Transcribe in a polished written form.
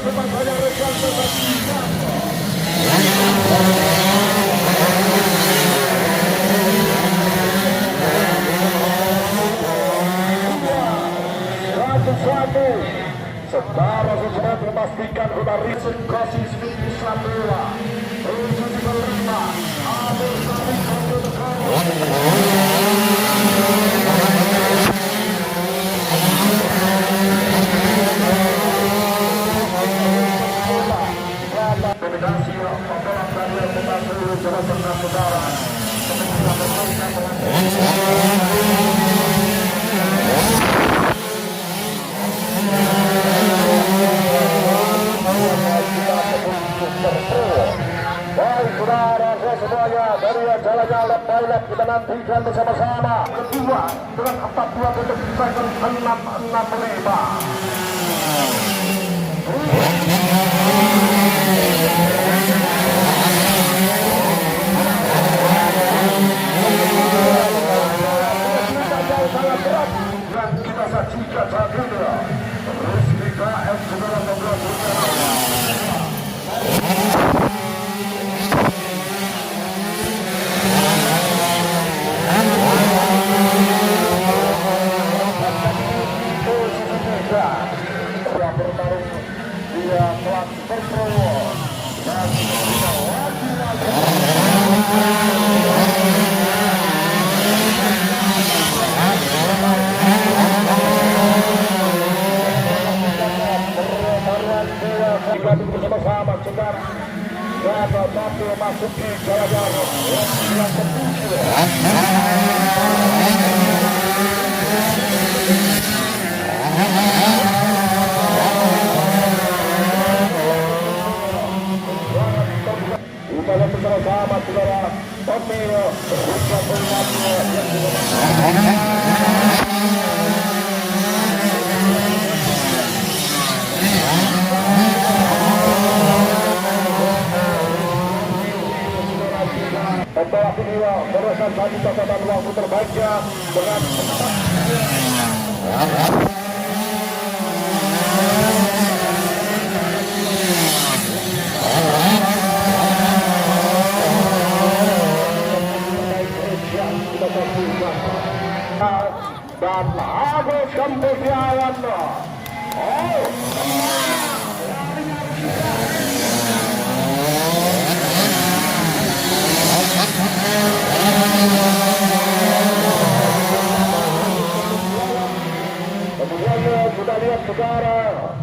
Secara secara memastikan sudah Rizal Kosis Fitri Sambola posisi kelima Abel Sari Kombinasi pembalap dari Pembantu Jawa Tengah Saudara baik saudara semuanya dari jalannya oleh pilot kita nantikan bersama-sama kedua dengan 42 second 66 lebar sangat berat dan kita saksikan saat ini resmi KF 19 bertarung dia kelas berprowo dan bersama-sama sekarang Jaga Batu masuki jalan-jalan yang ketujuh kita bersama-sama saudara Tomio pembalap ini merupakan satu catatan waktu terbaiknya dengan dan Agus Kampusiawan kemudian kita lihat sekarang